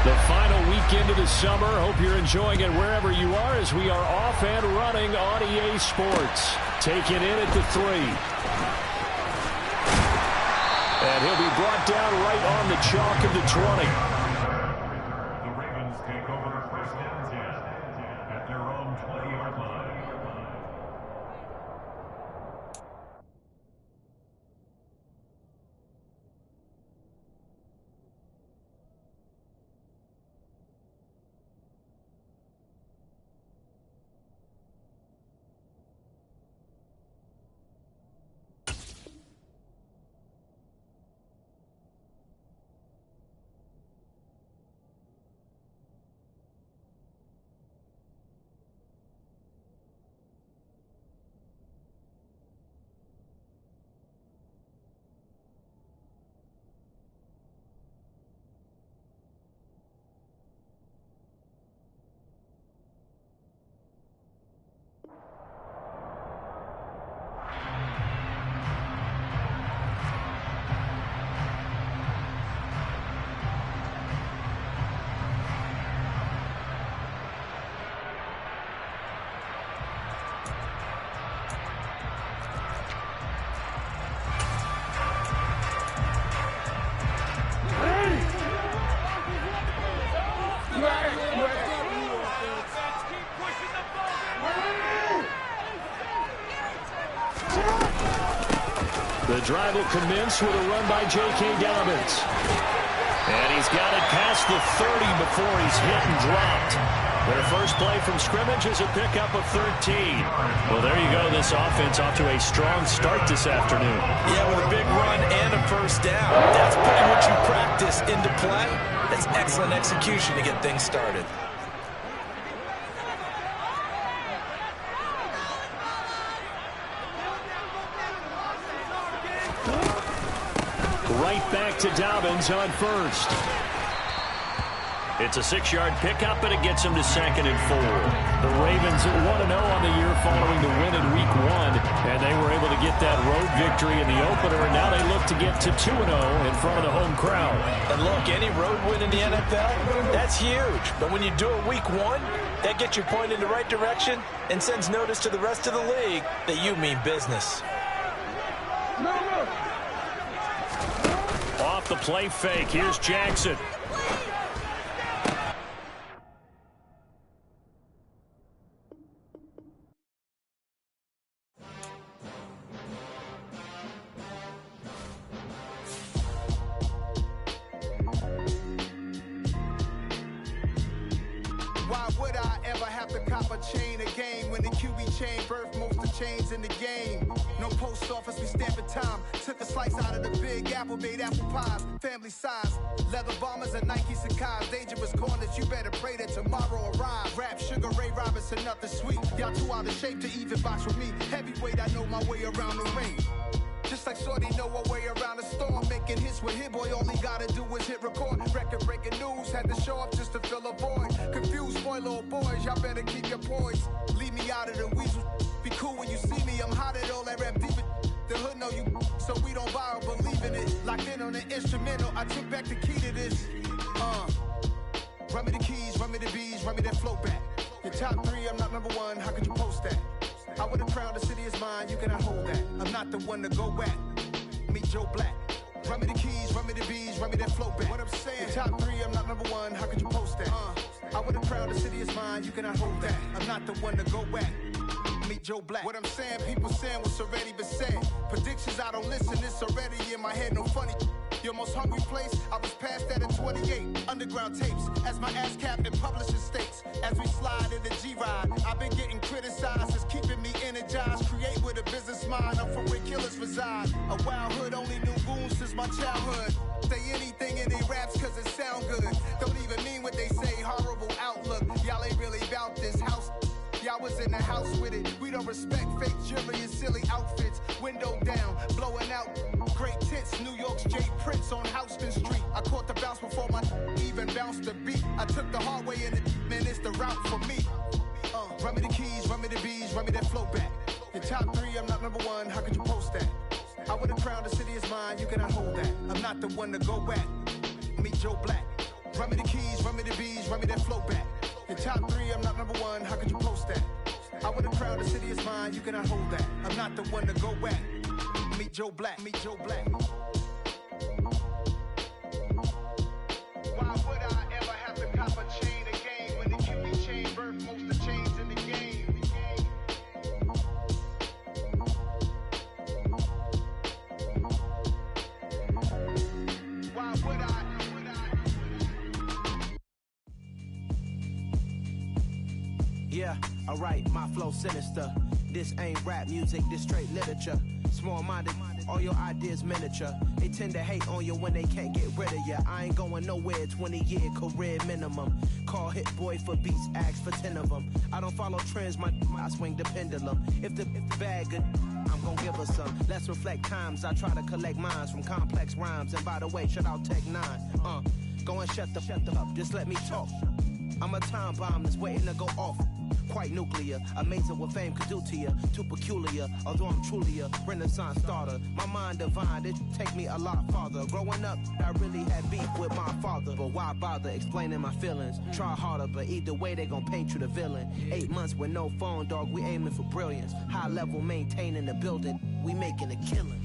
The final weekend of the summer. Hope you're enjoying it wherever you are as we are off and running on EA Sports. Taking in at the 3. And he'll be brought down right on the chalk of the 20. The Ravens take over first and 10 at their own 20-yard line. The drive will commence with a run by J.K. Dobbins. And he's got it past the 30 before he's hit and dropped. Their first play from scrimmage is a pickup of 13. Well, there you go. This offense off to a strong start this afternoon. Yeah, with a big run and a first down. That's putting what you practice into play. That's excellent execution to get things started. Right back to Dobbins on first. It's a 6-yard pickup, and it gets him to 2nd and 4. The Ravens 1-0 on the year following the win in Week 1, and they were able to get that road victory in the opener, and now they look to get to 2-0 in front of the home crowd. And look, any road win in the NFL, that's huge. But when you do it Week 1, that gets your point in the right direction and sends notice to the rest of the league that you mean business. Off the play fake, here's Jackson. Why would I ever have to cop a chain a game when the QB chain birthed most of the chains in the game? No post office, we stamping time. Took a slice out of the big apple, made apple pies. Family size, leather bombers and Nike Sacai's. Dangerous corners, you better pray that tomorrow arrives. Rap, Sugar Ray Robinson, nothing sweet. Y'all too out of shape to even box with me. Heavyweight, I know my way around the ring. Just like Shorty know her way around the storm. Making hits with Hit Boy, all he gotta do is hit record. Record-breaking news, had to show up just to fill a void. Confused, spoiled little boys, y'all better keep your poise. Leave me out of the weasel. Be cool when you see me, I'm hot at all that rap deep. The hood know you, so we don't borrow, believe in it. Locked in on the instrumental, I took back the key to this. Run me the keys, run me the bees, run me that flow back. Your top 3, I'm not number 1, how could you post that? I would have crowned the city is mine, you cannot hold that. I'm not the one to go at. Meet Joe Black. Run me the keys, run me the bees, run me that flow back. What I'm saying, your top 3, I'm not number 1, how could you post that? I would have crowned the city is mine, you cannot hold that. I'm not the one to go at. Meet Joe Black. What I'm saying, people saying what's already been said. Predictions, I don't listen, it's already in my head, no funny. Your most hungry place, I was past that in 28. Underground tapes, as my ass cap in publishing states. As we slide in the G-Ride, I've been getting criticized, it's keeping me energized. Create with a business mind, I'm from where killers reside. A wild hood, only knew goons since my childhood. Say anything in they raps cause it sound good. Don't even mean what they say, horrible outlook. Y'all ain't really about this house. Y'all was in the house with it. We don't respect fake jewelry and silly outfits. Window down, blowing out great tits. New York's J. Prince on Houston Street. I caught the bounce before my even bounced the beat. I took the hard way in it, man, it's the route for me. Run me the keys, run me the bees, run me that flow back. Your top 3, I'm not number 1, how could you post that? I would have crowned the city is mine, you cannot hold that. I'm not the one to go at. Meet Joe Black. Run me the keys, run me the bees, run me that flow back. In top 3, I'm not number 1, how could you post that? I want a crowd, the city is mine, you cannot hold that. I'm not the one to go back. Meet Joe Black, meet Joe Black. Why would I ever have to cop a chain again when the QB chain birthed most of the chains in the game? Why would I? Yeah, alright, my flow sinister. This ain't rap music, this straight literature. Small-minded, all your ideas miniature. They tend to hate on you when they can't get rid of you. I ain't going nowhere, 20-year career minimum. Call Hit Boy for beats, ask for 10 of them. I don't follow trends, I swing the pendulum. If the bag good, I'm gonna give her some. Let's reflect times, I try to collect minds from complex rhymes. And by the way, shout out Tech 9. Go and shut the up, just let me talk. I'm a time bomb that's waiting to go off. Quite nuclear, amazing what fame could do to you. Too peculiar, although I'm truly a renaissance starter. My mind divine, it take me a lot farther. Growing up, I really had beef with my father. But why bother explaining my feelings? Try harder, but either way they gon' paint you the villain. 8 months with no phone, dog, we aiming for brilliance. High level maintaining the building, we making a killing.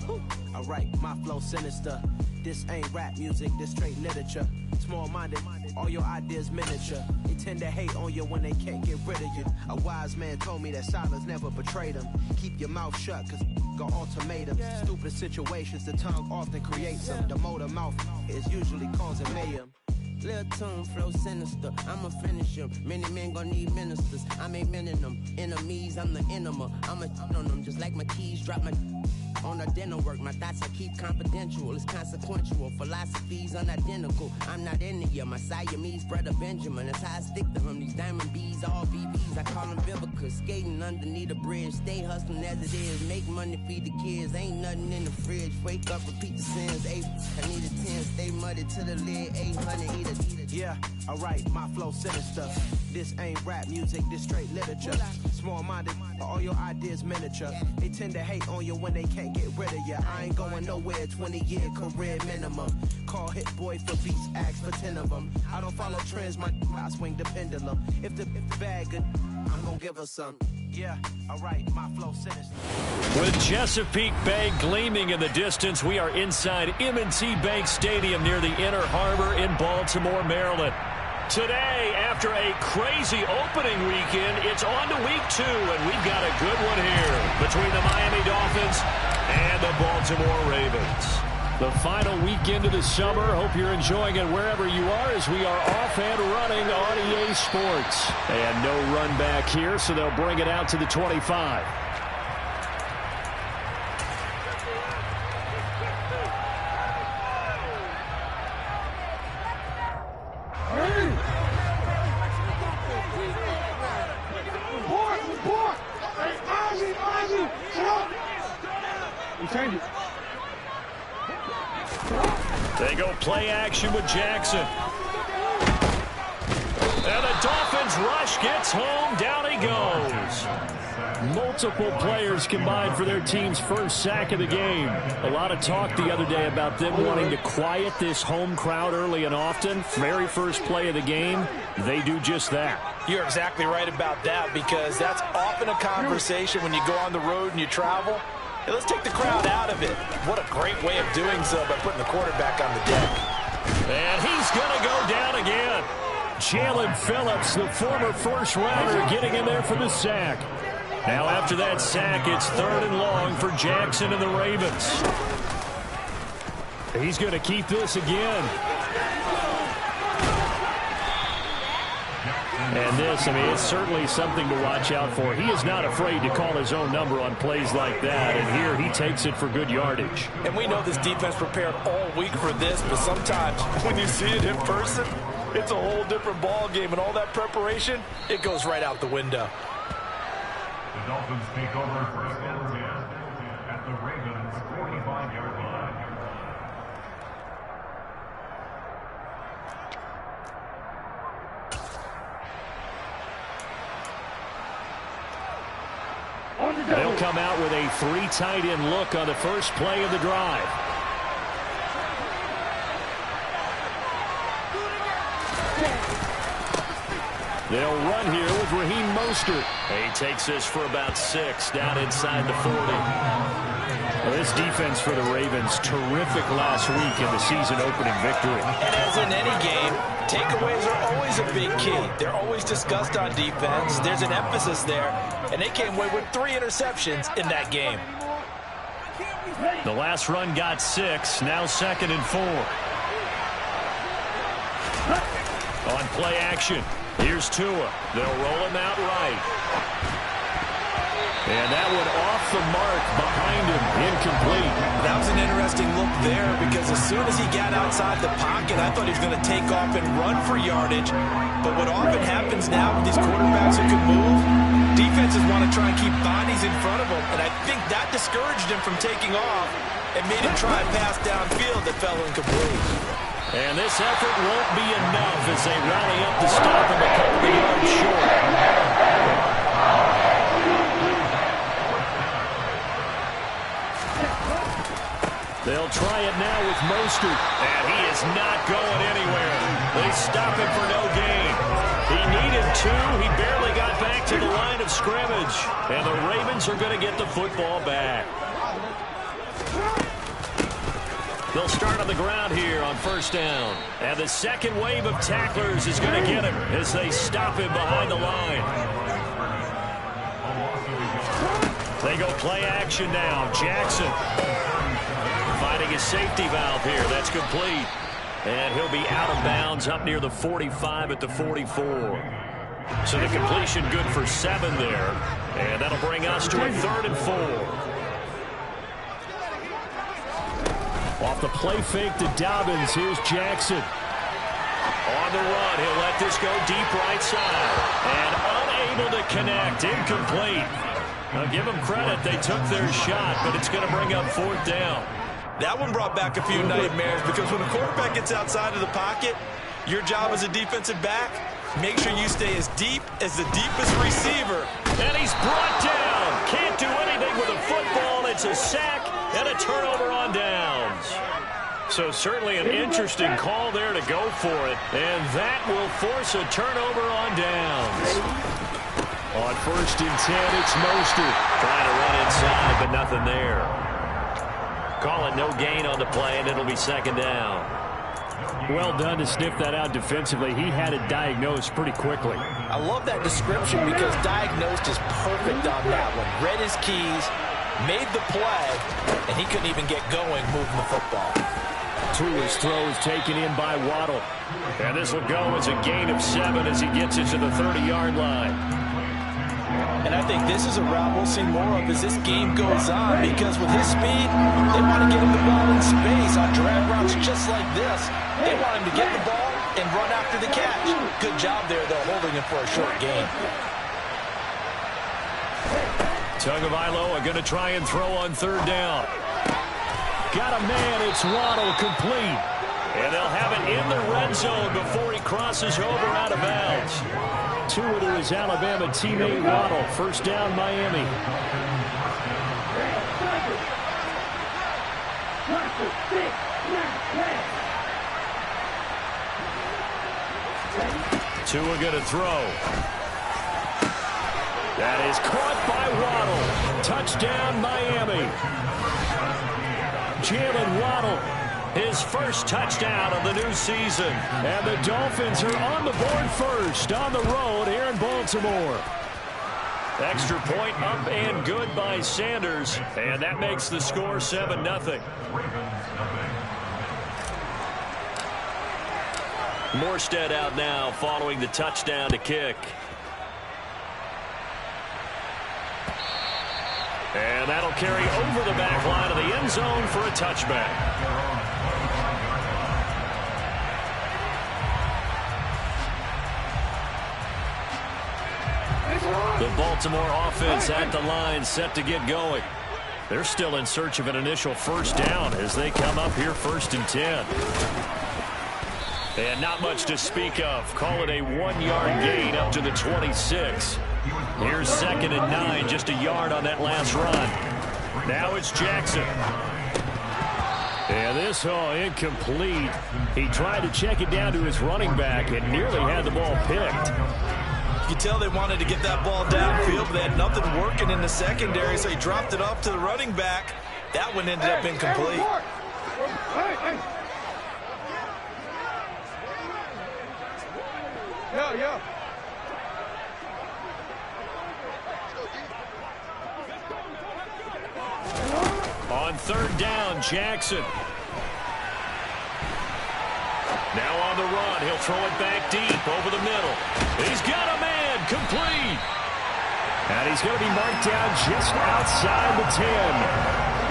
Alright, my flow sinister. This ain't rap music, this straight literature. Small-minded, all your ideas miniature. They tend to hate on you when they can't get rid of you. A wise man told me that silence never betrayed him. Keep your mouth shut, cause got ultimatums. Stupid situations, the tongue often creates them. The motor mouth is usually causing mayhem. Lil' tune, flow sinister, I'ma finish him. Many men gon' need ministers, I'm aiming them. Enemies, I'm the enema. I'ma on them, just like my keys, drop my on the dinner work. My thoughts I keep confidential, it's consequential. Philosophies unidentical, I'm not into you. My Siamese brother Benjamin, that's how I stick to him. These diamond bees, all BBs, I call them Vivica. Skating underneath the bridge, stay hustling as it is. Make money, feed the kids, ain't nothing in the fridge. Wake up, repeat the sins, 8, I need a 10, stay muddy to the lid, 800, eat it. Yeah, alright, my flow sinister. This ain't rap music, this straight literature. Small-minded, all your ideas miniature. They tend to hate on you when they can't get rid of you. I ain't going nowhere, 20-year career minimum. Call Hit Boy for beats, ask for 10 of them. I don't follow trends, I swing the pendulum. If the bag good, I'm gonna give her some. Yeah, alright, my flow sinister. With Chesapeake Bay gleaming in the distance, we are inside M&T Bank Stadium near the Inner Harbor in Baltimore, Maryland. Today, after a crazy opening weekend, it's on to week 2, and we've got a good one here between the Miami Dolphins and the Baltimore Ravens. The final weekend of the summer. Hope you're enjoying it wherever you are as we are off and running on EA Sports. And no run back here, so they'll bring it out to the 25. They go play action with Jackson. And the Dolphins rush, gets home, down he goes. Multiple players combined for their team's first sack of the game. A lot of talk the other day about them wanting to quiet this home crowd early and often. Very first play of the game, they do just that. You're exactly right about that, because that's often a conversation when you go on the road and you travel. Hey, let's take the crowd out of it. What a great way of doing so by putting the quarterback on the deck. And he's going to go down again. Jalen Phillips, the former first-rounder, getting in there for the sack. Now after that sack, it's 3rd and long for Jackson and the Ravens. He's going to keep this again. And this, I mean, it's certainly something to watch out for. He is not afraid to call his own number on plays like that, and here he takes it for good yardage. And we know this defense prepared all week for this, but sometimes when you see it in person, it's a whole different ball game, and all that preparation, it goes right out the window. The Dolphins take over first and 10 at the Ravens' 45-yard line. They'll come out with a 3 tight end look on the first play of the drive. They'll run here with Raheem Mostert. He takes this for about 6 down inside the 40. Well, this defense for the Ravens, terrific last week in the season-opening victory. And as in any game, takeaways are always a big key. They're always discussed on defense. There's an emphasis there, and they came away with 3 interceptions in that game. The last run got 6, now 2nd and 4. On play action, here's Tua. They'll roll him out right. And that one off the mark behind him, incomplete. That was an interesting look there because as soon as he got outside the pocket, I thought he was going to take off and run for yardage. But what often happens now with these quarterbacks who can move, defenses want to try and keep bodies in front of them. And I think that discouraged him from taking off and made him try and pass downfield that fell incomplete. And this effort won't be enough as they rally up to stop him a couple of yards short. They'll try it now with Mostert, and he is not going anywhere. They stop him for no gain. He needed 2. He barely got back to the line of scrimmage, and the Ravens are going to get the football back. They'll start on the ground here on 1st down, and the second wave of tacklers is going to get him as they stop him behind the line. They go play action now. Jackson finding his safety valve here. That's complete. And he'll be out of bounds up near the 45 at the 44. So the completion good for 7 there. And that'll bring us to a 3rd and 4. Off the play fake to Dobbins. Here's Jackson. On the run. He'll let this go deep right side. And unable to connect. Incomplete. Now give them credit. They took their shot, but it's going to bring up 4th down. That one brought back a few nightmares because when a quarterback gets outside of the pocket, your job as a defensive back, make sure you stay as deep as the deepest receiver. And he's brought down. Can't do anything with a football. It's a sack and a turnover on downs. So certainly an interesting call there to go for it. And that will force a turnover on downs. On 1st and 10, it's Mostert. Trying to run inside, but nothing there. Call it no gain on the play, and it'll be 2nd down. Well done to sniff that out defensively. He had it diagnosed pretty quickly. I love that description because diagnosed is perfect on that one. Read his keys, made the play, and he couldn't even get going moving the football. Tua's throw is taken in by Waddle. And this will go as a gain of 7 as he gets it to the 30-yard line. And I think this is a route we'll see more of as this game goes on because with his speed, they want to get him the ball in space on drag routes just like this. They want him to get the ball and run after the catch. Good job there, though, holding him for a short gain. Tagovailoa going to try and throw on 3rd down. Got a man, it's Waddle, complete. And they'll have it in the red zone before he crosses over out of bounds. Tua to his Alabama teammate Waddle. 1st down, Miami. Tua going to throw. That is caught by Waddle. Touchdown, Miami. Jalen Waddle, his first touchdown of the new season. And the Dolphins are on the board first on the road here in Baltimore. Extra point up and good by Sanders. And that makes the score 7-0. Morstead out now following the touchdown to kick. And that'll carry over the back line of the end zone for a touchback. The Baltimore offense at the line set to get going. They're still in search of an initial 1st down as they come up here 1st and 10. And not much to speak of. Call it a 1-yard gain up to the 26. Here's 2nd and 9, just a yard on that last run. Now it's Jackson. And this incomplete. He tried to check it down to his running back and nearly had the ball picked. You could tell they wanted to get that ball downfield, but they had nothing working in the secondary, so he dropped it off to the running back. That one ended up incomplete. Yeah. On third down, Jackson. Now on the run, he'll throw it back deep over the middle. He's got a man, complete. And he's going to be marked down just outside the 10.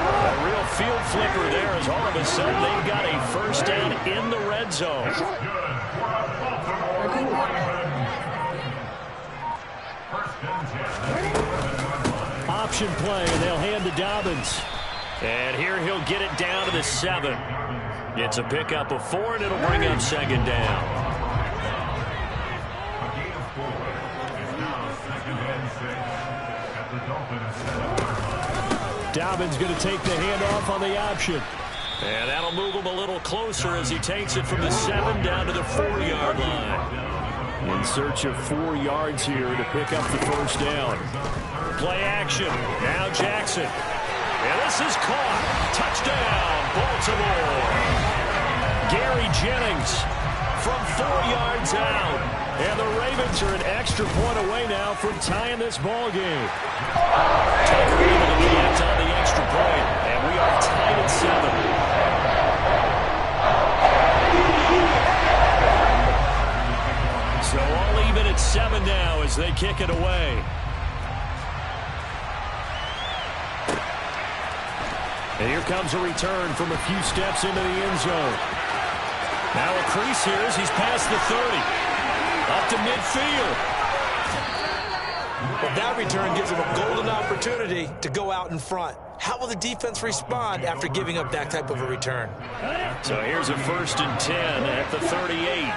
A real field flipper there as all of a sudden they've got a first down in the red zone. Option play, and they'll hand to Dobbins. And here he'll get it down to the 7. It's a pickup of 4, and it'll bring up second down. A gain of 4. It's now 2nd and 6 at the Dolphins 7-yard line. Dobbins going to take the handoff on the option. And that'll move him a little closer as he takes it from the 7 down to the 4-yard line. In search of 4 yards here to pick up the first down. Play action. Now Jackson. And this is caught. Touchdown, Baltimore. Gary Jennings from 4 yards out. And the Ravens are an extra point away now from tying this ball game. Tucker able to connect on the extra point. And we are tied at 7. So all even at 7 now as they kick it away. And here comes a return from a few steps into the end zone. Now a crease here as he's past the 30. Up to midfield. Well, that return gives him a golden opportunity to go out in front. How will the defense respond after giving up that type of a return? So here's a 1st and 10 at the 38.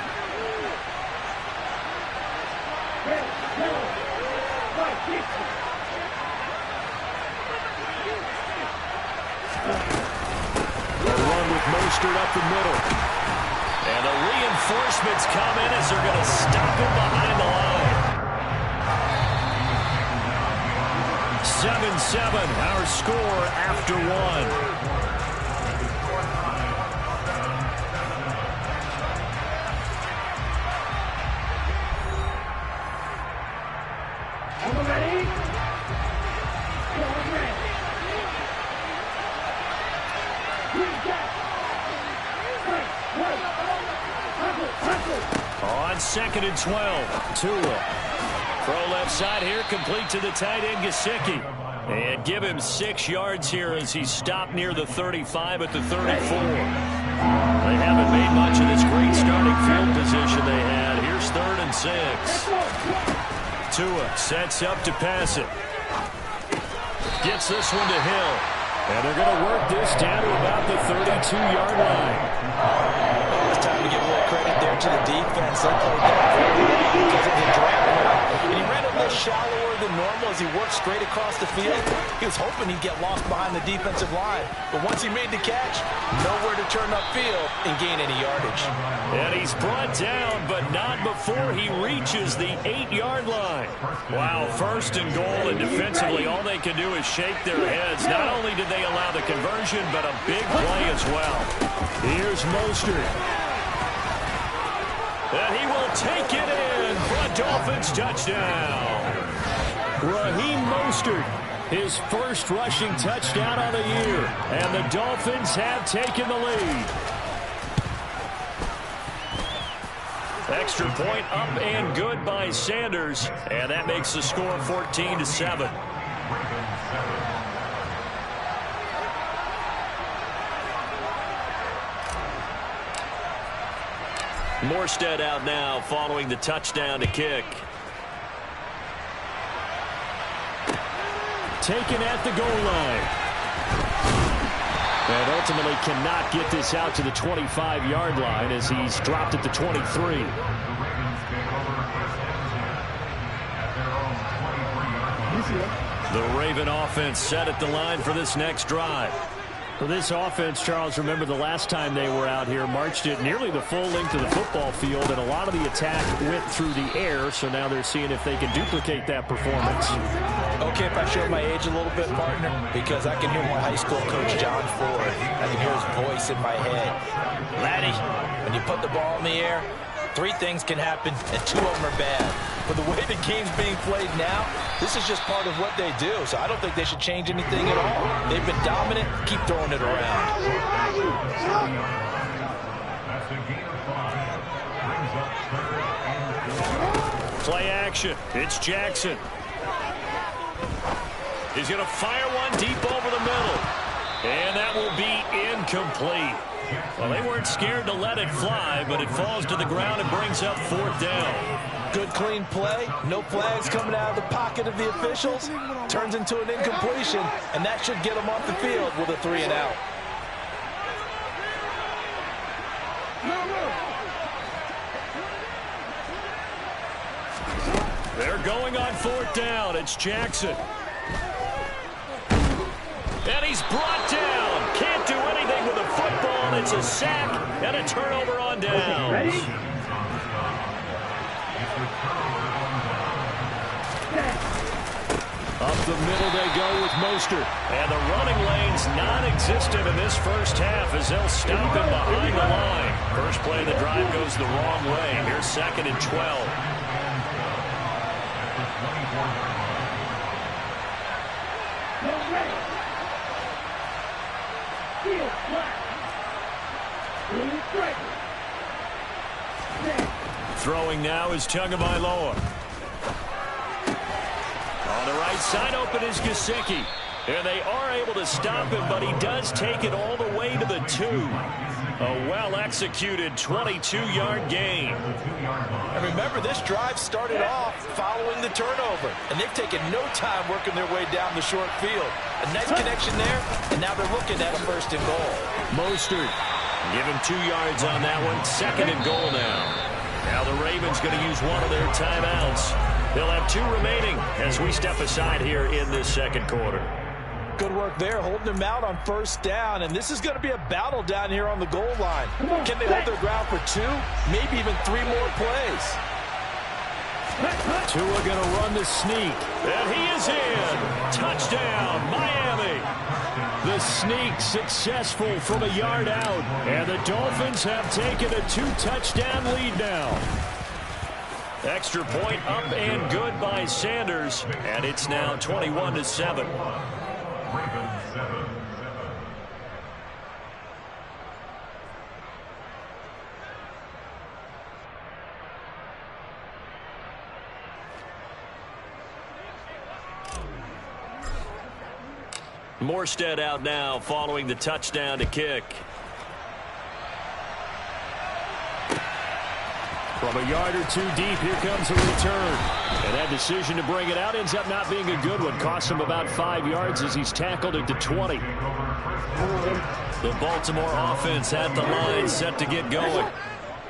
A run with Mostert up the middle. And the reinforcements come in as they're going to stop him behind the line. 7-7, our score after 1. On 2nd and 12, Tua. Throw left side here, complete to the tight end, Gesicki. And give him 6 yards here as he's stopped near the 35 at the 34. They haven't made much of this great starting field position they had. Here's 3rd and 6. Tua sets up to pass it. Gets this one to Hill. And they're going to work this down to about the 32-yard line. It's time to give a little credit there to the defense. They played that very well because of the drag. And he ran a little shallower than normal as he worked straight across the field. He was hoping he'd get lost behind the defensive line. But once he made the catch, nowhere to turn upfield and gain any yardage. And he's brought down, but not before he reaches the 8-yard line. Wow, 1st and goal, and defensively all they can do is shake their heads. Not only did they allow the conversion, but a big play as well. Here's Mostert. And he will take it in for a Dolphins touchdown. Raheem Mostert, his first rushing touchdown of the year. And the Dolphins have taken the lead. Extra point up and good by Sanders. And that makes the score 14-7. Morstead out now following the touchdown to kick. Taken at the goal line. And ultimately cannot get this out to the 25-yard line as he's dropped at the 23. The The Raven offense set at the line for this next drive. Well, this offense, Charles, remember the last time they were out here, marched it nearly the full length of the football field, and a lot of the attack went through the air, so now they're seeing if they can duplicate that performance. Okay, if I show my age a little bit, partner, because I can hear my high school coach, John Ford. I can hear his voice in my head. Laddie, when you put the ball in the air, 3 things can happen, and 2 of them are bad. But the way the game's being played now, this is just part of what they do. So I don't think they should change anything at all. They've been dominant. Keep throwing it around. Play action. It's Jackson. He's going to fire one deep over the middle. And that will be incomplete. Well, they weren't scared to let it fly, but it falls to the ground and brings up 4th down. Good, clean play. No flags coming out of the pocket of the officials. Turns into an incompletion, and that should get them off the field with a 3 and out. They're going on 4th down. It's Jackson. And he's brought down. Can't do anything with a football. It's a sack and a turnover on downs. Up the middle they go with Mostert. And the running lane's non-existent in this first half as they'll stop him behind the line. First play of the drive goes the wrong way. Here's 2nd and 12. Throwing now is Tagovailoa. On the right side open is Gesicki. And they are able to stop him, but he does take it all the way to the 2. A well-executed 22-yard gain. And remember, this drive started off following the turnover. And they've taken no time working their way down the short field. A nice connection there, and now they're looking at a 1st and goal. Mostert. Give him 2 yards on that one. 2nd and goal now. Now the Ravens going to use one of their timeouts. They'll have 2 remaining as we step aside here in this 2nd quarter. Good work there, holding them out on 1st down. And this is going to be a battle down here on the goal line. Can they hold their ground for 2, maybe even 3 more plays? Tua going to run the sneak. And he is in. Touchdown, Miami. The sneak successful from a yard out. And the Dolphins have taken a 2-touchdown lead now. Extra point up and good by Sanders. And it's now 21-7. Ravens 7. Morstead out now following the touchdown to kick. From a yard or 2 deep, here comes a return. And that decision to bring it out ends up not being a good one. Cost him about 5 yards as he's tackled it to 20. The Baltimore offense at the line, set to get going.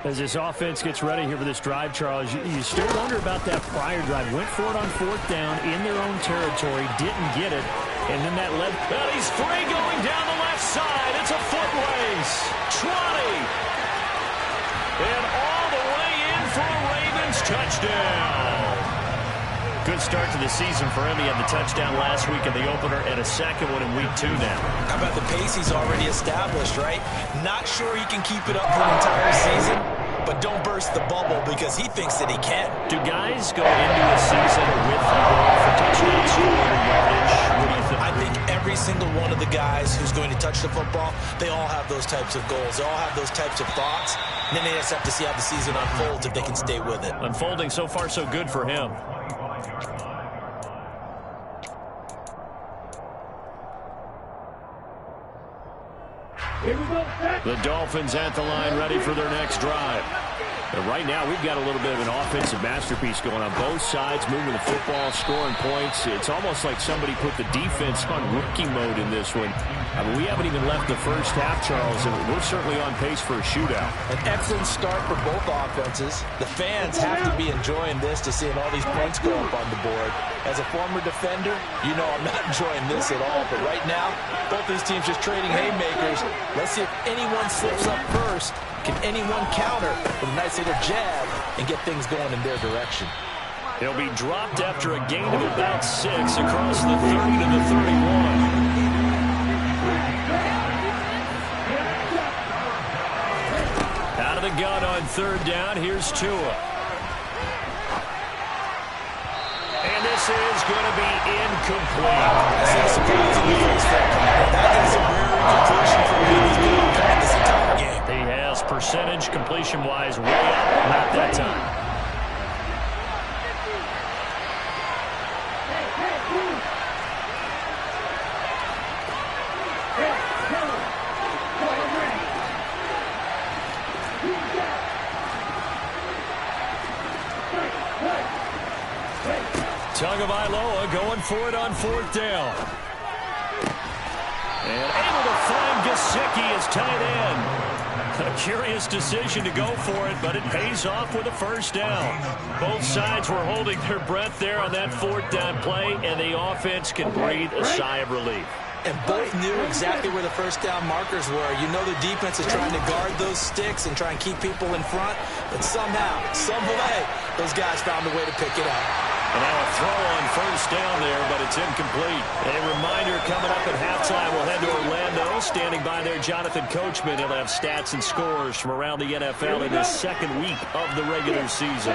As this offense gets ready here for this drive, Charles, you still wonder about that prior drive. Went for it on 4th down in their own territory, didn't get it, and then that led. And he's free going down the left side. It's a foot race. 20. And all the way in for a Ravens touchdown. Good start to the season for him. He had the touchdown last week in the opener and a 2nd one in week 2 now. How about the pace he's already established, right? Not sure he can keep it up for an entire season, but don't burst the bubble because he thinks that he can. Do guys go into a season with the goal for touchdown scoring or yardage? What do you think? I think every single one of the guys who's going to touch the football, they all have those types of goals. They all have those types of thoughts. And then they just have to see how the season unfolds if they can stay with it. Unfolding so far so good for him. The Dolphins at the line, ready for their next drive. And right now, we've got a little bit of an offensive masterpiece going on both sides, moving the football, scoring points. It's almost like somebody put the defense on rookie mode in this one. I mean, we haven't even left the first half, Charles, and we're certainly on pace for a shootout. An excellent start for both offenses. The fans have to be enjoying this to seeing all these points go up on the board. As a former defender, you know I'm not enjoying this at all. But right now, both these teams just trading haymakers. Let's see if anyone slips up first. Can anyone counter with a nice little jab and get things going in their direction? He'll be dropped after a gain of about 6 across the 30 to the 31. Out of the gun on third down, here's Tua. And this is going to be incomplete. That's surprising defense for that is a rare completion for me. He's been on bad this entire game. He has percentage completion-wise way up, not that time. Tagovailoa going for it on fourth down. And able to find Gesicki as tight end. A curious decision to go for it, but it pays off with a first down. Both sides were holding their breath there on that fourth down play, and the offense can breathe a sigh of relief. And both knew exactly where the first down markers were. You know the defense is trying to guard those sticks and try and keep people in front, but somehow, some way, those guys found a way to pick it up. And now a throw on first down there, but it's incomplete. A reminder coming up at halftime, we'll head to Orlando. Standing by there, Jonathan Coachman. He'll have stats and scores from around the NFL in his second week of the regular season.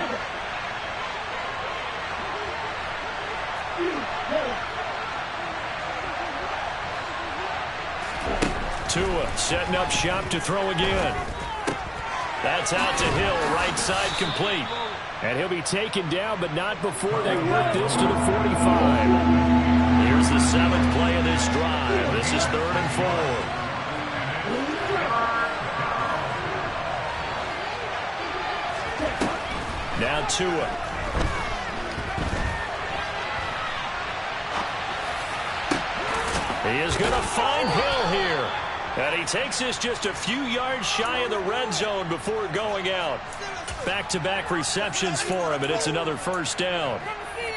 Tua setting up shop to throw again. That's out to Hill, right side complete. And he'll be taken down, but not before they work this to the 45. Here's the 7th play of this drive. This is 3rd and 4. Now Tua. He is going to find Hill here. And he takes this just a few yards shy of the red zone before going out. Back-to-back receptions for him, and it's another first down.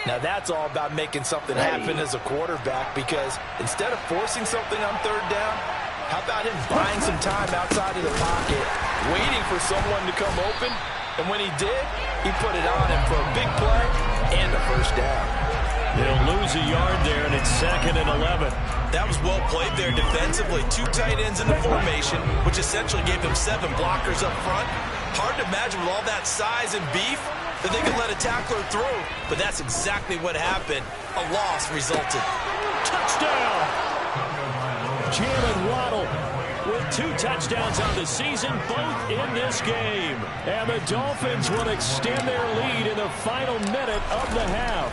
Now that's all about making something happen as a quarterback, because instead of forcing something on third down, how about him buying some time outside of the pocket, waiting for someone to come open, and when he did, he put it on him for a big play and a first down. They'll lose a yard there, and it's 2nd and 11. That was well played there defensively. 2 tight ends in the formation, which essentially gave them 7 blockers up front. Hard to imagine with all that size and beef that they could let a tackler through. But that's exactly what happened. A loss resulted. Touchdown! Jalen Waddle with 2 touchdowns on the season, both in this game. And the Dolphins will extend their lead in the final minute of the half.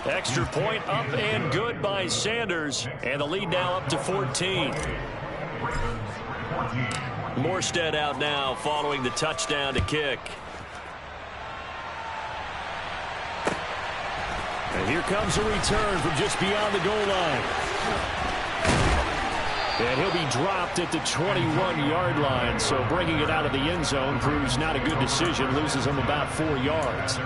Extra point up and good by Sanders. And the lead now up to 14. Morstead out now following the touchdown to kick. And here comes a return from just beyond the goal line. And he'll be dropped at the 21-yard line. So bringing it out of the end zone proves not a good decision. Loses him about 4 yards.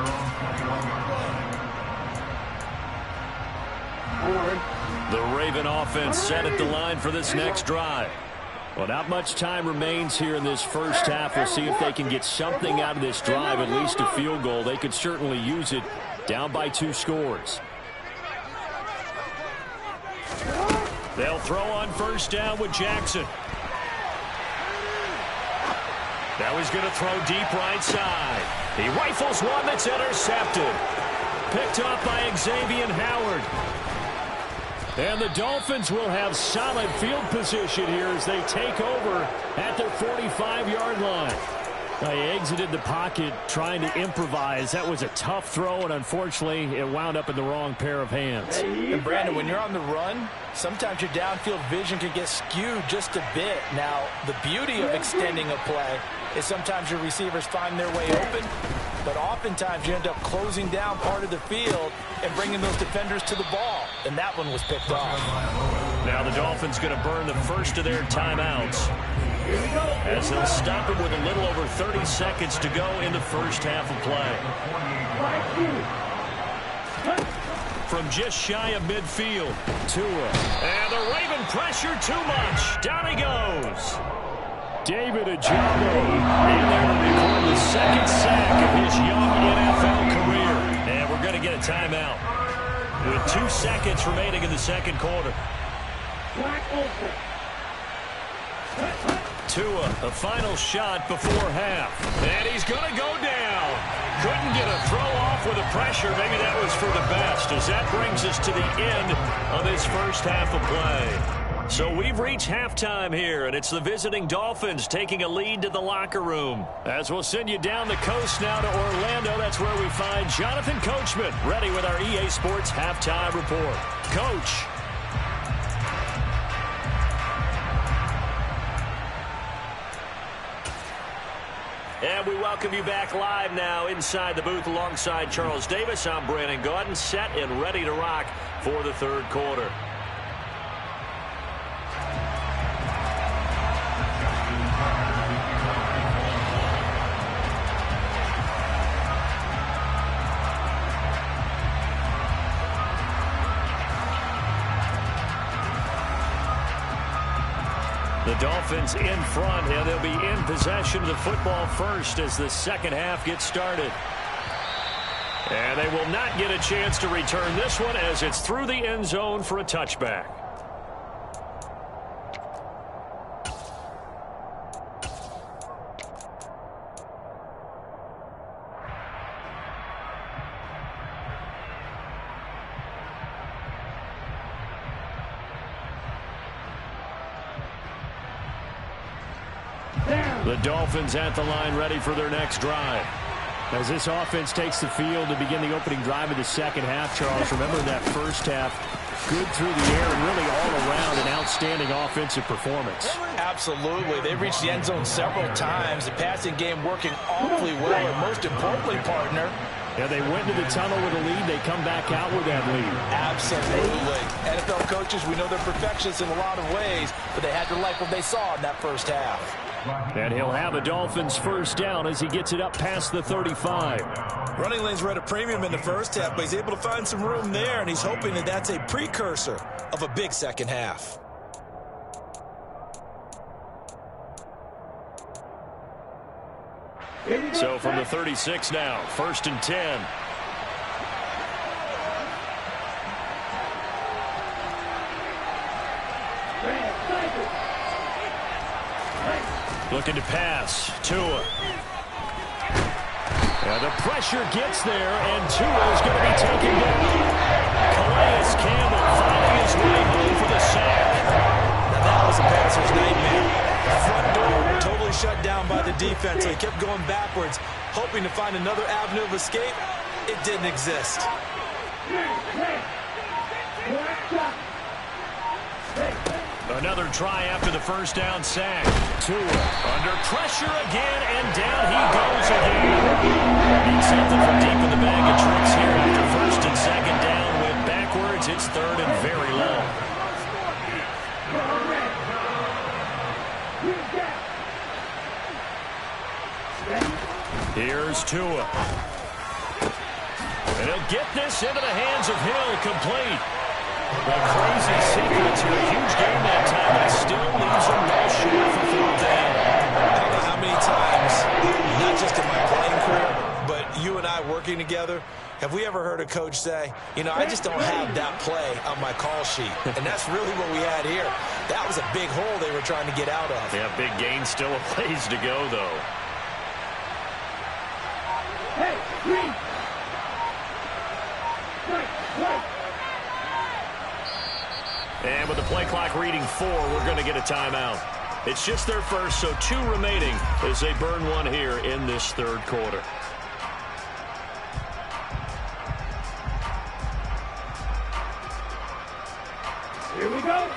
The Raven offense set at the line for this next drive. Well, not much time remains here in this first half. We'll see if they can get something out of this drive, at least a field goal. They could certainly use it, down by 2 scores. They'll throw on first down with Jackson. Now he's going to throw deep right side. He rifles one that's intercepted. Picked off by Xavier Howard. And the Dolphins will have solid field position here as they take over at their 45-yard line. They exited the pocket trying to improvise. That was a tough throw, and unfortunately, it wound up in the wrong pair of hands. And Brandon, when you're on the run, sometimes your downfield vision can get skewed just a bit. Now, the beauty of extending a play is sometimes your receivers find their way open, but oftentimes you end up closing down part of the field and bringing those defenders to the ball. and that one was picked off. Now the Dolphins going to burn the first of their timeouts as they'll stop it with a little over 30 seconds to go in the first half of play. From just shy of midfield, Tua. And the Raven pressure too much. Down he goes. David Ojabo. And there will record the second sack of his young NFL career. And we're going to get a timeout with 2 seconds remaining in the second quarter. Tua, a final shot before half. And he's going to go down. Couldn't get a throw off with the pressure. Maybe that was for the best, as that brings us to the end of this first half of play. So we've reached halftime here, and it's the visiting Dolphins taking a lead to the locker room. As we'll send you down the coast now to Orlando, that's where we find Jonathan Coachman, ready with our EA Sports halftime report. Coach. And we welcome you back live now inside the booth alongside Charles Davis. I'm Brandon Gaudin, set and ready to rock for the third quarter. The Dolphins in front, and they'll be in possession of the football first as the second half gets started. And they will not get a chance to return this one as it's through the end zone for a touchback. The Dolphins at the line ready for their next drive. As this offense takes the field to begin the opening drive of the second half, Charles, remember that first half, good through the air and really all around an outstanding offensive performance. Absolutely. They reached the end zone several times. The passing game working awfully well, and most importantly, partner, yeah, they went to the tunnel with a lead. They come back out with that lead. Absolutely. NFL coaches, we know they're perfectionists in a lot of ways, but they had to like what they saw in that first half. And he'll have a Dolphins first down as he gets it up past the 35. Running lanes were at a premium in the first half, but he's able to find some room there, and he's hoping that that's a precursor of a big second half. So from the 36 now, 1st and 10. Looking to pass. Tua. And the pressure gets there, and Tua is going to be taken down. Calais Campbell finding his way home for the sack. Now that was a passer's nightmare. The front door totally shut down by the defense. They kept going backwards, hoping to find another avenue of escape. It didn't exist. Another try after the first down sack. Tua under pressure again, and down he goes again. Needs something from deep in the bag of tricks here after 1st and 2nd down. Went backwards. It's 3rd and very long. Here's Tua. And he'll get this into the hands of Hill, complete. A crazy sequence here. A huge game that time, but it still leaves him well short for 4th down. I don't know how many times, not just in my playing career, but you and I working together, have we ever heard a coach say, you know, I just don't have that play on my call sheet. And that's really what we had here. That was a big hole they were trying to get out of. Yeah, big gain, still a ways to go, though. And with the play clock reading 4, we're going to get a timeout. It's just their first, so 2 remaining as they burn one here in this third quarter. Here we go.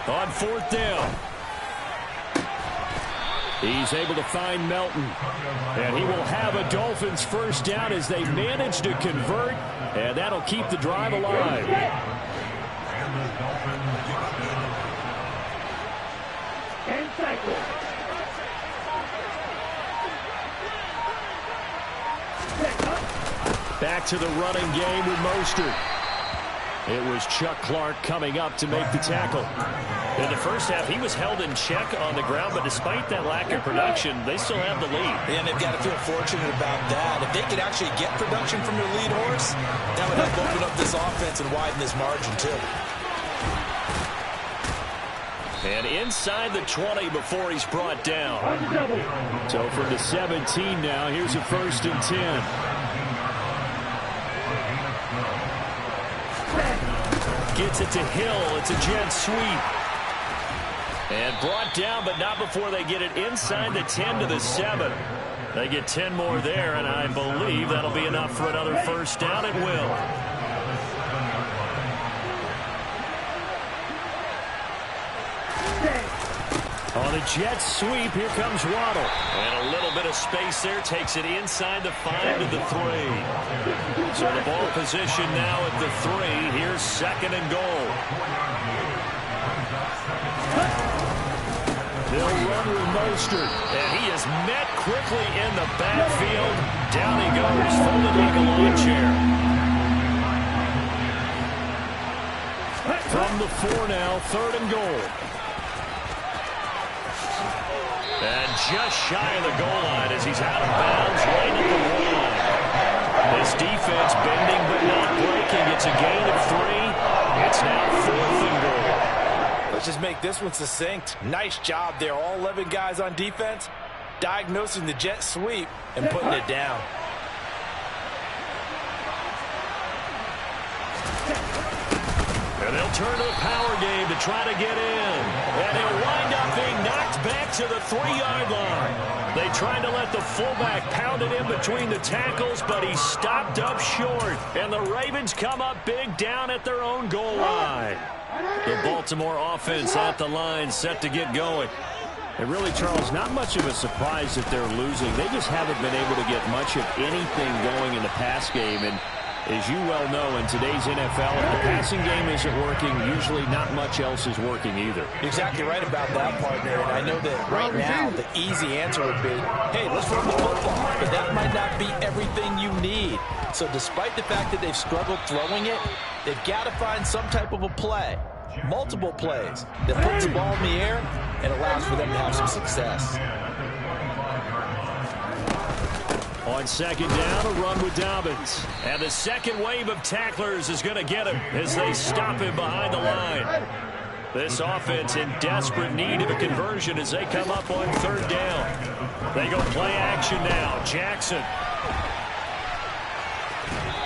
On 4th down. He's able to find Melton. And he will have a Dolphins first down as they manage to convert. And that'll keep the drive alive. And cycle. Back to the running game with Mostert. It was Chuck Clark coming up to make the tackle. In the first half, he was held in check on the ground, but despite that lack of production, they still have the lead. And they've got to feel fortunate about that. If they could actually get production from their lead horse, that would help open up this offense and widen this margin, too. And inside the 20 before he's brought down. So from the 17 now, here's a 1st and 10. Gets it to Hill. It's a jet sweep. And brought down, but not before they get it inside the 10 to the 7. They get 10 more there, and I believe that'll be enough for another first down. It will. On a jet sweep, here comes Waddle. And a little bit of space there, takes it inside the 5 to the 3. So the ball position now at the 3. Here's 2nd and goal. They'll run with Mostert. And he is met quickly in the backfield. Down he goes, folded like a lawn chair. From the 4 now, 3rd and goal. And just shy of the goal line as he's out of bounds right at the 1. This defense bending but not breaking. It's a gain of 3. It's now 4th and goal. Let's just make this one succinct. Nice job there. All 11 guys on defense diagnosing the jet sweep and putting it down. And they'll turn to the power game to try to get in. And he'll wind up being knocked back to the 3-yard line. They tried to let the fullback pound it in between the tackles, but he stopped up short. And the Ravens come up big down at their own goal line. The Baltimore offense at the line, set to get going. And really, Charles, not much of a surprise that they're losing. They just haven't been able to get much of anything going in the pass game. And as you well know, in today's NFL, if the passing game isn't working, usually not much else is working either. You're exactly right about that, partner. And I know that right now the easy answer would be, hey, let's run the football. But that might not be everything you need. So despite the fact that they've struggled throwing it, they've got to find some type of a play, multiple plays, that puts the ball in the air and allows for them to have some success. On 2nd down, a run with Dobbins. And the second wave of tacklers is going to get him as they stop him behind the line. This offense in desperate need of a conversion as they come up on 3rd down. They go play action now. Jackson.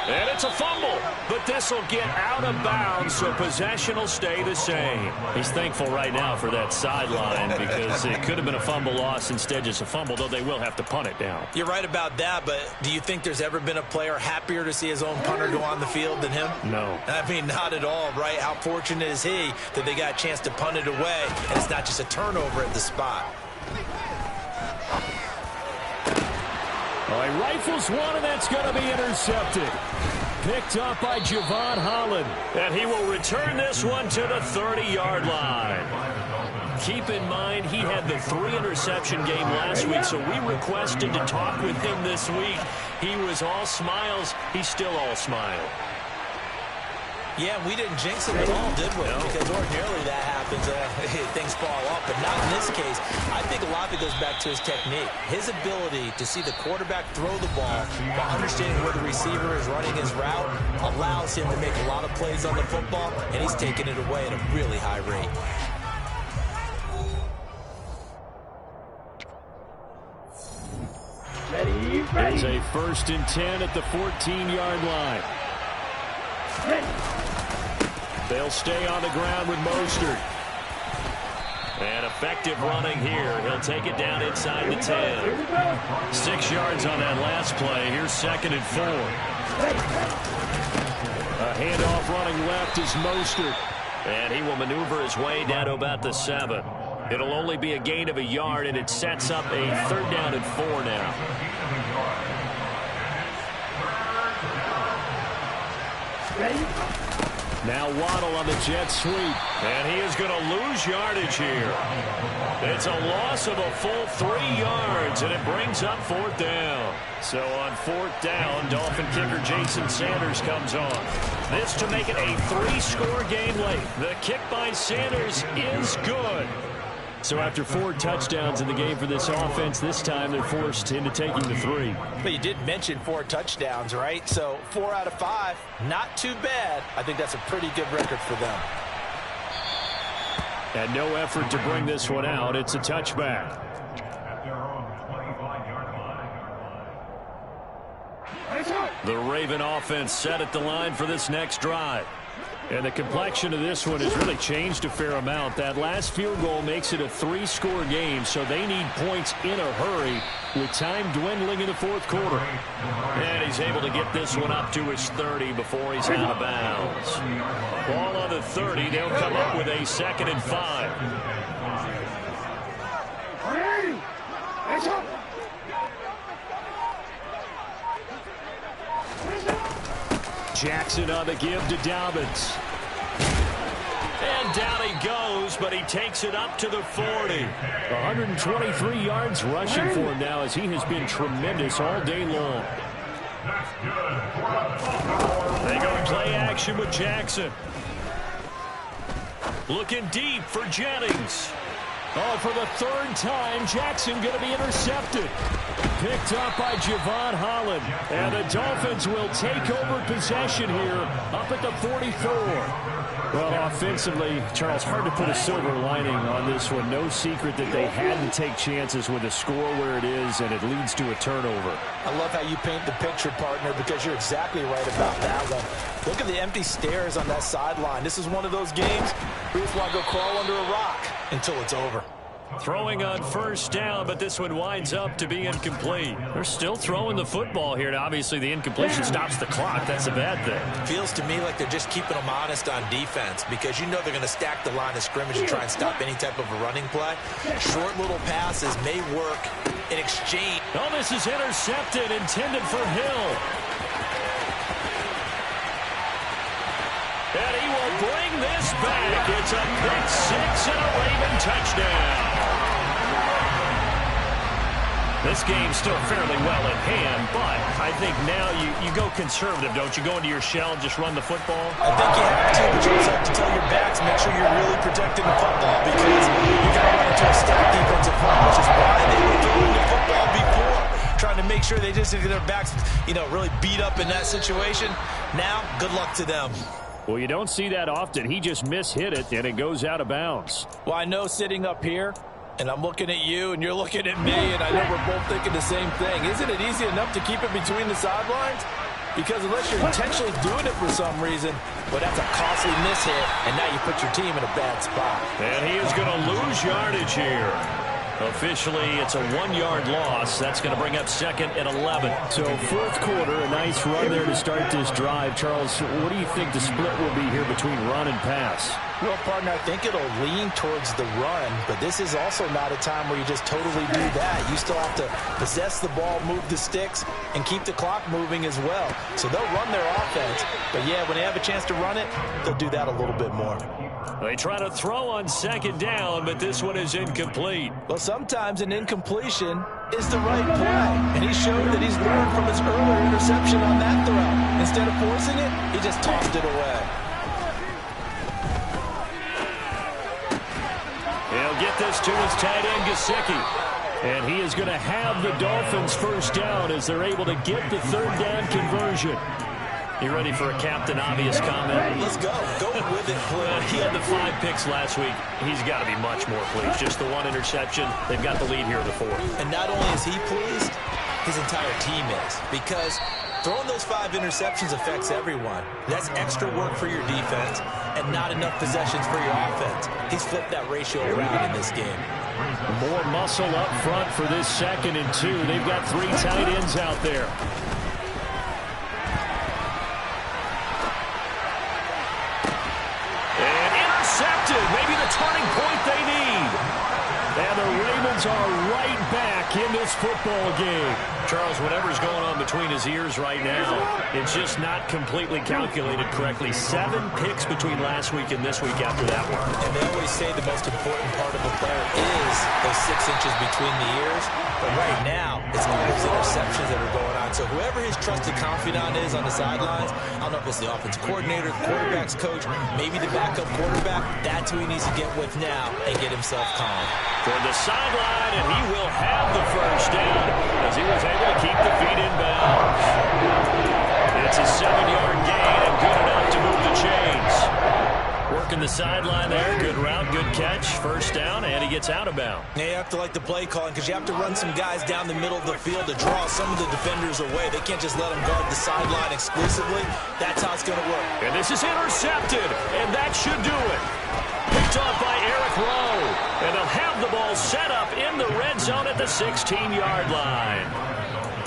And it's a fumble, but this will get out of bounds, so possession will stay the same. He's thankful right now for that sideline because it could have been a fumble loss, instead just a fumble, though they will have to punt it down. You're right about that, but do you think there's ever been a player happier to see his own punter go on the field than him? No. I mean, not at all, right? How fortunate is he that they got a chance to punt it away, and it's not just a turnover at the spot. All right, rifles one, and that's going to be intercepted. Picked up by Javon Holland. And he will return this one to the 30-yard line. Keep in mind, he had the 3-interception game last week, so we requested to talk with him this week. He was all smiles. He's still all smile. Yeah, we didn't jinx him at all, did we? No. Because ordinarily that happens. Things fall off, but not in this case. I think a lot of it goes back to his technique. His ability to see the quarterback throw the ball while understanding where the receiver is running his route allows him to make a lot of plays on the football, and he's taking it away at a really high rate. It's a 1st and 10 at the 14-yard line. They'll stay on the ground with Mostert. And effective running here. He'll take it down inside the 10. 6 yards on that last play. Here's 2nd and 4. A handoff running left is Mostert. And he will maneuver his way down to about the 7. It'll only be a gain of a yard, and it sets up a 3rd down and 4 now. Ready? Now Waddle on the jet sweep. And he is going to lose yardage here. It's a loss of a full 3 yards, and it brings up 4th down. So on 4th down, Dolphin kicker Jason Sanders comes on. This to make it a 3-score game late. The kick by Sanders is good. So after 4 touchdowns in the game for this offense, this time they're forced into taking the 3. But you did mention 4 touchdowns, right? So 4 out of 5, not too bad. I think that's a pretty good record for them. And no effort to bring this one out. It's a touchback. At their own 25-yard line. The Raven offense set at the line for this next drive. And the complexion of this one has really changed a fair amount. That last field goal makes it a 3-score game, so they need points in a hurry with time dwindling in the 4th quarter. And he's able to get this one up to his 30 before he's out of bounds. Ball on the 30. They'll come up with a 2nd and 5. Jackson on the give to Dobbins. And down he goes, but he takes it up to the 40. 123 yards rushing for him now as he has been tremendous all day long. They go play action with Jackson. Looking deep for Jennings. Oh, for the 3rd time, Jackson going to be intercepted. Picked up by Javon Holland. And the Dolphins will take over possession here up at the 44. Well, offensively, Charles, hard to put a silver lining on this one. No secret that they had to take chances with a score where it is, and it leads to a turnover. I love how you paint the picture, partner, because you're exactly right about that one. Look at the empty stares on that sideline. This is one of those games where you just want to go crawl under a rock until it's over. Throwing on 1st down, but this one winds up to be incomplete. They're still throwing the football here, and obviously the incompletion stops the clock. That's a bad thing. Feels to me like they're just keeping them honest on defense because you know they're going to stack the line of scrimmage and try and stop any type of a running play. Short little passes may work in exchange. Oh, this is intercepted, intended for Hill. And he will bring this back. It's a pick 6 and a Raven touchdown. This game's still fairly well in hand, but I think now you go conservative, don't you? Go into your shell and just run the football? I think you have to, but you also have to tell your backs, make sure you're really protecting the football because you got to run into a stacked defensive front, which is why they were throwing the football before, trying to make sure they just get their backs, really beat up in that situation. Now, good luck to them. Well, you don't see that often. He just mishit it, and it goes out of bounds. Well, I know sitting up here, and I'm looking at you, and you're looking at me, and I know we're both thinking the same thing. Isn't it easy enough to keep it between the sidelines? Because unless you're intentionally doing it for some reason, well, that's a costly mishit, and now you put your team in a bad spot. And he is going to lose yardage here. Officially, it's a 1-yard loss. That's going to bring up 2nd and 11. So 4th quarter, a nice run there to start this drive. Charles, what do you think the split will be here between run and pass? Well, partner, I think it'll lean towards the run, but this is also not a time where you just totally do that. You still have to possess the ball, move the sticks, and keep the clock moving as well. So they'll run their offense, but yeah, when they have a chance to run it, they'll do that a little bit more. They try to throw on 2nd down, but this one is incomplete. Well, sometimes an incompletion is the right play, and he showed that he's learned from his earlier interception on that throw. Instead of forcing it, he just tossed it away. He'll get this to his tight end, Gesicki. And he is going to have the Dolphins 1st down as they're able to get the 3rd down conversion. You ready for a Captain Obvious comment? Let's go. Go with it, please. He had the 5 picks last week. He's got to be much more pleased. Just the 1 interception. They've got the lead here in the 4th. And not only is he pleased, his entire team is. Because throwing those 5 interceptions affects everyone. That's extra work for your defense and not enough possessions for your offense. He's flipped that ratio around in this game. More muscle up front for this 2nd and 2. They've got 3 tight ends out there. back in this football game. Charles, whatever's going on between his ears right now, it's just not completely calculated correctly. 7 picks between last week and this week after that one. And they always say the most important part of a player is those 6 inches between the ears. But right now, it's all those interceptions that are going on. So whoever his trusted confidant is on the sidelines, I don't know if it's the offensive coordinator, the quarterback's coach, maybe the backup quarterback, that's who he needs to get with now and get himself calm. Toward the sideline, and he will have the first down as he was able to keep the feet in bounds. It's a 7-yard gain and good enough to move the chains. Working the sideline there. Good route, good catch. First down, and he gets out of bounds. Now you have to like the play calling because you have to run some guys down the middle of the field to draw some of the defenders away. They can't just let them guard the sideline exclusively. That's how it's going to work. And this is intercepted, and that should do it. Picked off by Eric Rowe. And they'll have the ball set up in the red zone at the 16-yard line.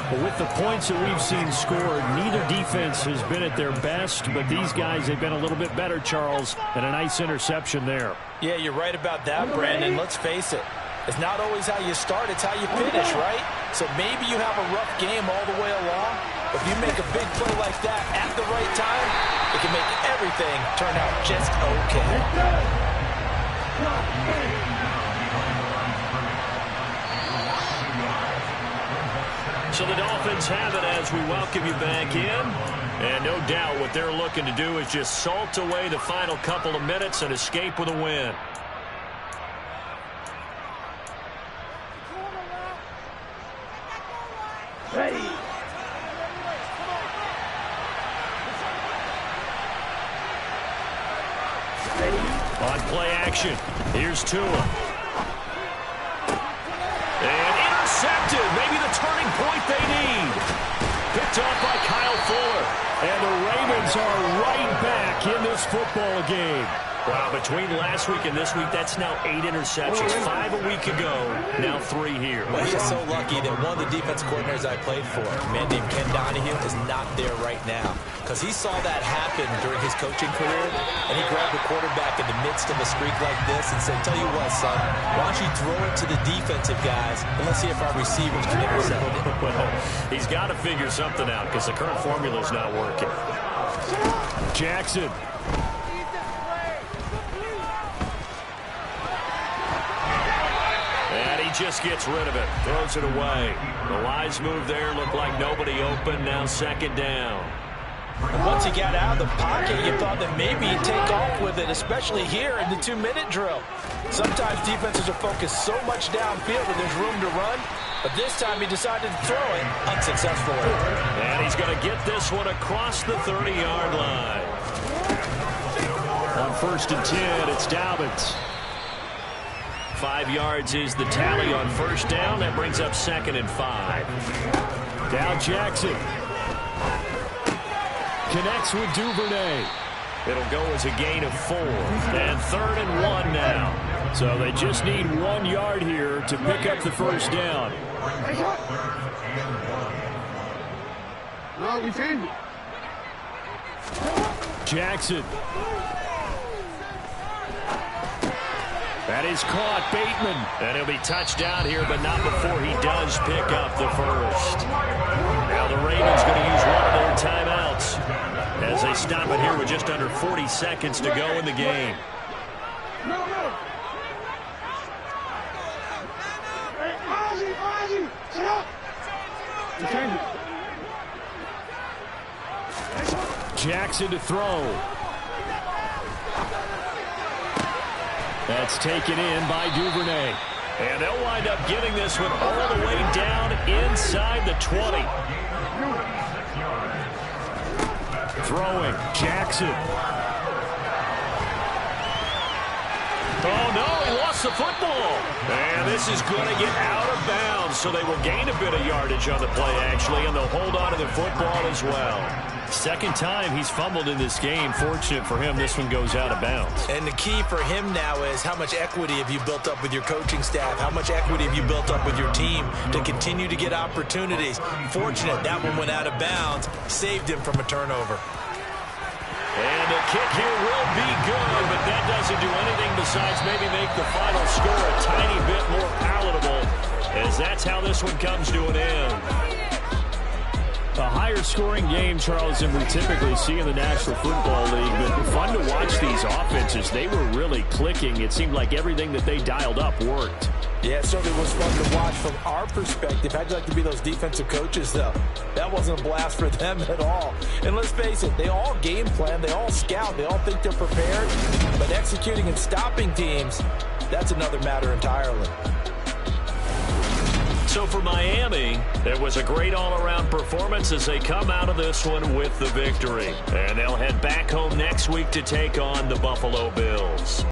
Well, with the points that we've seen scored, neither defense has been at their best, but these guys, they've been a little bit better, Charles, and a nice interception there. Yeah, you're right about that, Brandon. Let's face it. It's not always how you start, it's how you finish, right? So maybe you have a rough game all the way along, but if you make a big play like that at the right time, it can make everything turn out just okay. So the Dolphins have it as we welcome you back in. And no doubt what they're looking to do is just salt away the final couple of minutes and escape with a win. Ready. On play action, here's Tua. And intercepted, maybe the turning point they need. Picked off by Kyle Fuller. And the Ravens are right back in this football game. Wow, between last week and this week, that's now 8 interceptions. 5 a week ago, now 3 here. Well, he is so lucky that one of the defense coordinators I played for, a man named Ken Donahue, is not there right now. Because he saw that happen during his coaching career, and he grabbed the quarterback in the midst of a streak like this and said, tell you what, son, why don't you throw it to the defensive guys, and let's see if our receivers can intercept it. Well, he's got to figure something out because the current formula is not working. Jackson. And he just gets rid of it, throws it away. The Lions move there, look like nobody open, now second down. And once he got out of the pocket, you thought that maybe he'd take off with it, especially here in the 2-minute drill. Sometimes defenses are focused so much downfield that there's room to run, but this time he decided to throw it unsuccessfully. And he's going to get this one across the 30-yard line. On 1st and 10, it's Dobbins. 5 yards is the tally on first down. That brings up 2nd and 5. Dow Jackson. Connects with Duvernay. It'll go as a gain of 4. And 3rd and 1 now. So they just need 1 yard here to pick up the first down. Jackson. That is caught, Bateman. And he'll be touched down here, but not before he does pick up the first. Now the Ravens going to use one of their timeouts as they stop it here with just under 40 seconds to go in the game. Jackson to throw. That's taken in by Duvernay. And they'll wind up getting this one all the way down inside the 20. Throwing, Jackson. Oh, no, he lost the football. And this is going to get out of bounds, so they will gain a bit of yardage on the play, actually, and they'll hold on to the football as well. Second time he's fumbled in this game. Fortunate for him, this one goes out of bounds. And the key for him now is how much equity have you built up with your coaching staff? How much equity have you built up with your team to continue to get opportunities? Fortunate that one went out of bounds, saved him from a turnover. And the kick here will be good, but that doesn't do anything besides maybe make the final score a tiny bit more palatable. as that's how this one comes to an end. A higher scoring game, Charles, than we typically see in the National Football League. But fun to watch these offenses. They were really clicking. It seemed like everything that they dialed up worked. Yeah, it certainly was fun to watch from our perspective. How'd you like to be those defensive coaches, though? That wasn't a blast for them at all. And let's face it, they all game plan, they all scout, they all think they're prepared. But executing and stopping teams, that's another matter entirely. So for Miami, it was a great all-around performance as they come out of this one with the victory. And they'll head back home next week to take on the Buffalo Bills.